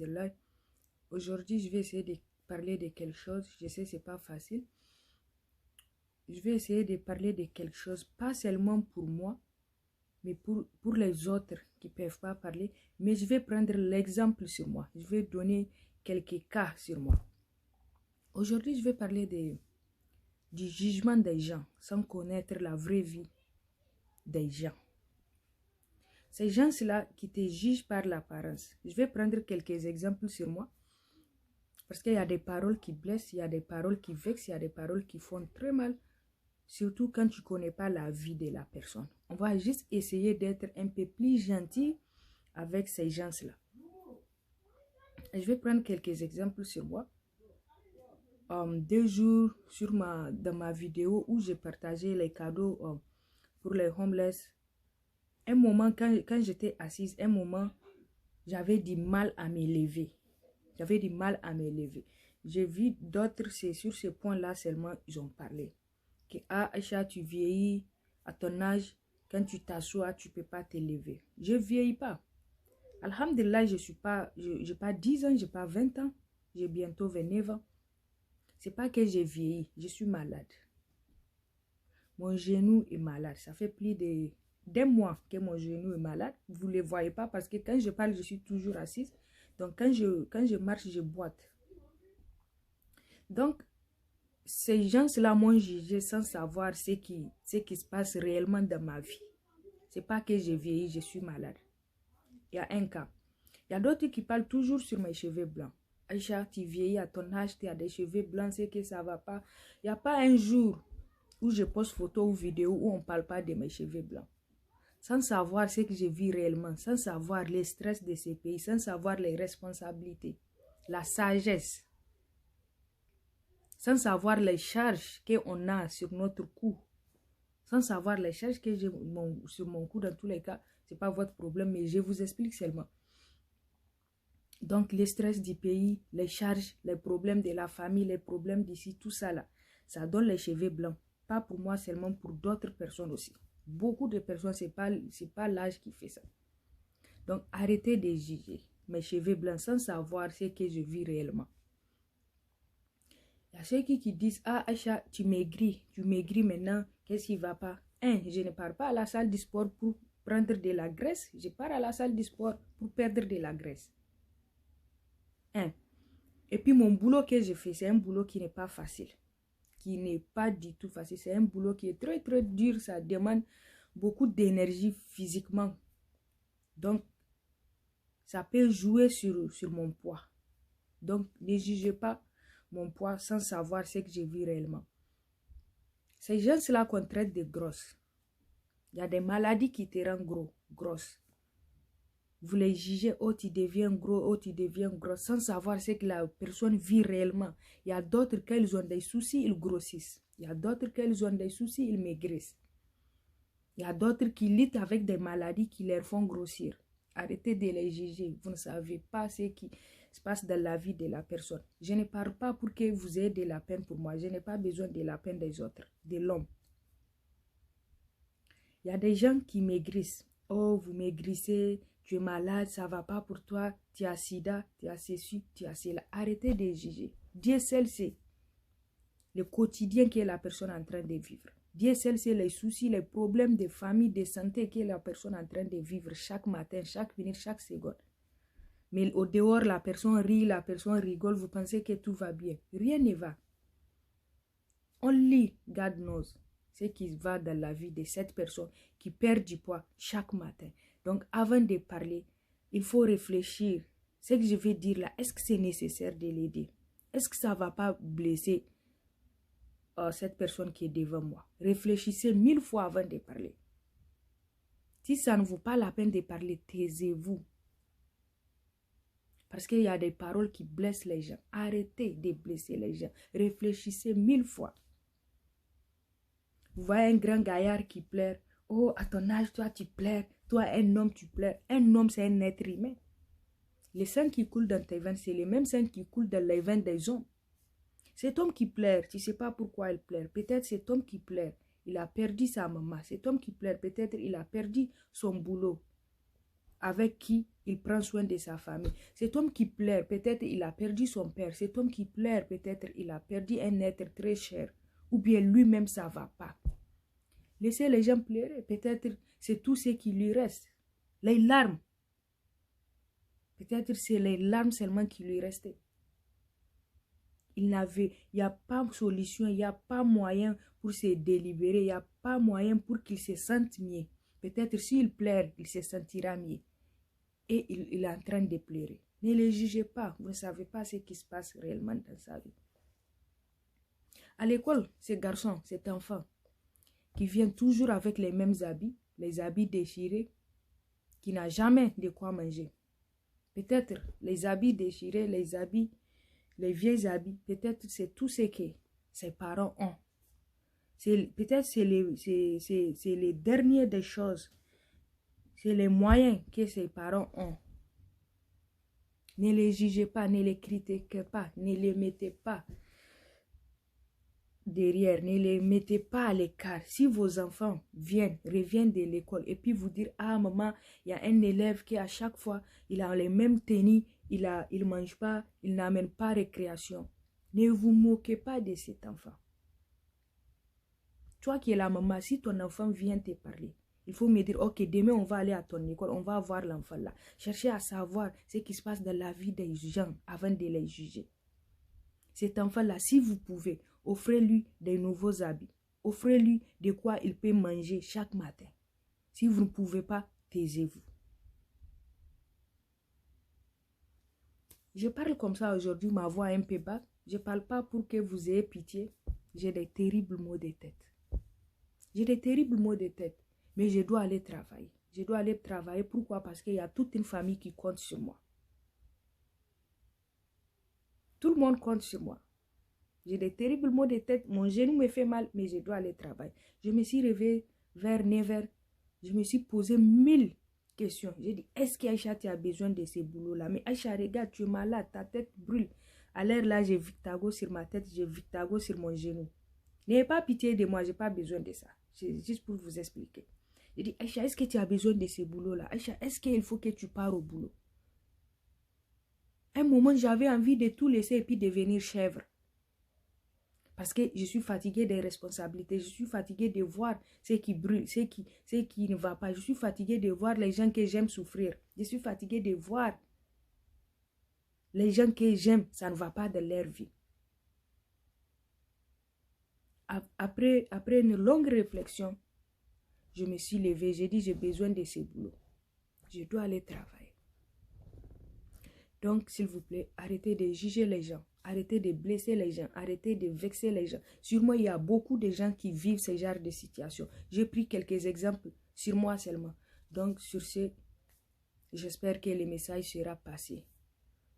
Alhamdulillah. Aujourd'hui, je vais essayer de parler de quelque chose. Je sais, c'est pas facile. Je vais essayer de parler de quelque chose, pas seulement pour moi, mais pour les autres qui ne peuvent pas parler. Mais je vais prendre l'exemple sur moi. Je vais donner quelques cas sur moi. Aujourd'hui, je vais parler du jugement des gens, sans connaître la vraie vie des gens. Ces gens-là qui te jugent par l'apparence. Je vais prendre quelques exemples sur moi. Parce qu'il y a des paroles qui blessent, il y a des paroles qui vexent, il y a des paroles qui font très mal. Surtout quand tu ne connais pas la vie de la personne. On va juste essayer d'être un peu plus gentil avec ces gens-là. Je vais prendre quelques exemples sur moi. 2 jours dans ma vidéo où j'ai partagé les cadeaux pour les homeless. Un moment, quand j'étais assise, un moment, j'avais du mal à me lever. J'avais du mal à me lever. J'ai vu d'autres, c'est sur ce point-là seulement, ils ont parlé. Que, Aïcha, tu vieillis, à ton âge, quand tu t'assois, tu ne peux pas te lever. Je ne vieillis pas. Alhamdulillah, je n'ai pas 10 ans, je n'ai pas 20 ans, j'ai bientôt 29 ans. Ce n'est pas que j'ai vieilli, je suis malade. Mon genou est malade. Ça fait plus d'un mois que mon genou est malade. Vous ne le voyez pas parce que quand je parle, je suis toujours assise. Donc, quand je marche, je boite. Donc, ces gens-là m'ont jugé sans savoir ce qui se passe réellement dans ma vie. Ce n'est pas que j'ai vieilli, je suis malade. Il y a un cas. Il y a d'autres qui parlent toujours sur mes cheveux blancs. Aïcha, tu vieillis à ton âge, tu as des cheveux blancs, c'est que ça ne va pas. Il n'y a pas un jour où je poste photo ou vidéo où on ne parle pas de mes cheveux blancs. Sans savoir ce que je vis réellement, sans savoir les stress de ces pays, sans savoir les responsabilités, la sagesse, sans savoir les charges qu'on a sur notre cou, sans savoir les charges que j'ai sur mon cou dans tous les cas, ce n'est pas votre problème, mais je vous explique seulement. Donc, les stress du pays, les charges, les problèmes de la famille, les problèmes d'ici, tout ça là, ça donne les cheveux blancs. Pas pour moi seulement, pour d'autres personnes aussi. Beaucoup de personnes, ce n'est pas l'âge qui fait ça. Donc, arrêtez de juger mes cheveux blancs sans savoir ce que je vis réellement. Il y a ceux qui disent, ah Aïcha, tu maigris maintenant, qu'est-ce qui ne va pas? Je ne pars pas à la salle de sport pour prendre de la graisse, je pars à la salle de sport pour perdre de la graisse. Et puis mon boulot que je fais, c'est un boulot qui n'est pas facile. Qui n'est pas du tout facile. C'est un boulot qui est très très dur. Ça demande beaucoup d'énergie physiquement. Donc, ça peut jouer sur mon poids. Donc, ne jugez pas mon poids sans savoir ce que je vis réellement. Ces gens-là qu'on traite de grosses. Il y a des maladies qui te rendent grosse. Vous les jugez, oh tu deviens gros, oh tu deviens gros, sans savoir ce que la personne vit réellement. Il y a d'autres qui ont des soucis, ils grossissent. Il y a d'autres qui ont des soucis, ils maigrissent. Il y a d'autres qui luttent avec des maladies qui leur font grossir. Arrêtez de les juger. Vous ne savez pas ce qui se passe dans la vie de la personne. Je ne parle pas pour que vous ayez de la peine pour moi. Je n'ai pas besoin de la peine des autres, de l'homme. Il y a des gens qui maigrissent. Oh, vous maigrissez, tu es malade, ça ne va pas pour toi, tu as sida, tu as ceci, tu as cela. Arrêtez de juger. Dieu seul sait le quotidien que la personne est en train de vivre. Dieu seul sait les soucis, les problèmes de famille, de santé que la personne est en train de vivre chaque matin, chaque minute, chaque seconde. Mais au dehors, la personne rit, la personne rigole, vous pensez que tout va bien. Rien ne va. Only God knows ce qui va dans la vie de cette personne qui perd du poids chaque matin. Donc, avant de parler, il faut réfléchir. Ce que je vais dire là, est-ce que c'est nécessaire de l'aider? Est-ce que ça ne va pas blesser cette personne qui est devant moi? Réfléchissez 1000 fois avant de parler. Si ça ne vaut pas la peine de parler, taisez-vous. Parce qu'il y a des paroles qui blessent les gens. Arrêtez de blesser les gens. Réfléchissez 1000 fois. Vous voyez un grand gaillard qui pleure. Oh, à ton âge, toi, tu pleures. Toi, un homme, tu pleures. Un homme, c'est un être humain. Les sang qui coulent dans tes veines, c'est les mêmes sangs qui coulent dans les veines des hommes. Cet homme qui pleure, tu ne sais pas pourquoi il pleure. Peut-être cet homme qui pleure, il a perdu sa maman. Cet homme qui pleure, peut-être il a perdu son boulot avec qui il prend soin de sa famille. Cet homme qui pleure, peut-être il a perdu son père. Cet homme qui pleure, peut-être il a perdu un être très cher. Ou bien lui-même, ça ne va pas. Laissez les gens pleurer. Peut-être c'est tout ce qui lui reste. Les larmes. Peut-être c'est les larmes seulement qui lui restaient. Il n'y a pas de solution, il n'y a pas moyen pour se délibérer, il n'y a pas moyen pour qu'il se sente mieux. Peut-être s'il pleure, il se sentira mieux. Et il est en train de pleurer. Ne le jugez pas, vous ne savez pas ce qui se passe réellement dans sa vie. À l'école, ce garçon, cet enfant, qui vient toujours avec les mêmes habits, les habits déchirés, qui n'a jamais de quoi manger. Peut-être les habits déchirés, les vieux habits, peut-être c'est tout ce que ses parents ont. Peut-être c'est les derniers des choses. C'est les moyens que ses parents ont. Ne les jugez pas, ne les critiquez pas, ne les mettez pas derrière, ne les mettez pas à l'écart. Si vos enfants reviennent de l'école et puis vous dire, ah maman, il y a un élève qui à chaque fois, il a les mêmes tenues, il mange pas, il n'amène pas récréation. Ne vous moquez pas de cet enfant. Toi qui es la maman, si ton enfant vient te parler, il faut me dire, ok, demain on va aller à ton école, on va voir l'enfant là. Cherchez à savoir ce qui se passe dans la vie des gens avant de les juger. Cet enfant-là, si vous pouvez, offrez-lui des nouveaux habits. Offrez-lui de quoi il peut manger chaque matin. Si vous ne pouvez pas, taisez-vous. Je parle comme ça aujourd'hui, ma voix est un peu basse. Je ne parle pas pour que vous ayez pitié. J'ai des terribles maux de tête. J'ai des terribles maux de tête. Mais je dois aller travailler. Je dois aller travailler. Pourquoi? Parce qu'il y a toute une famille qui compte sur moi. Tout le monde compte sur moi. J'ai des terribles maux de tête. Mon genou me fait mal, mais je dois aller travailler. Je me suis réveillée vers 9h. Je me suis posé 1000 questions. J'ai dit, est-ce qu'Aïcha, tu as besoin de ce boulot-là? Mais Aïcha, regarde, tu es malade, ta tête brûle. À l'heure là, j'ai Victago sur ma tête, j'ai Victago sur mon genou. N'ayez pas pitié de moi, je n'ai pas besoin de ça. C'est juste pour vous expliquer. J'ai dit, Aïcha, est-ce que tu as besoin de ce boulot-là? Aïcha, est-ce qu'il faut que tu pars au boulot? Un moment, j'avais envie de tout laisser et puis devenir chèvre. Parce que je suis fatiguée des responsabilités. Je suis fatiguée de voir ce qui brûle, ce qui ne va pas. Je suis fatiguée de voir les gens que j'aime souffrir. Je suis fatiguée de voir les gens que j'aime, ça ne va pas de leur vie. Après une longue réflexion, je me suis levée. J'ai dit, j'ai besoin de ce boulot. Je dois aller travailler. Donc, s'il vous plaît, arrêtez de juger les gens. Arrêtez de blesser les gens. Arrêtez de vexer les gens. Sûrement, il y a beaucoup de gens qui vivent ce genre de situation. J'ai pris quelques exemples sur moi seulement. Donc, sur ce, j'espère que le message sera passé.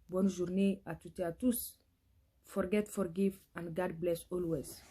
Bonne journée à toutes et à tous. Forget, forgive, and God bless always.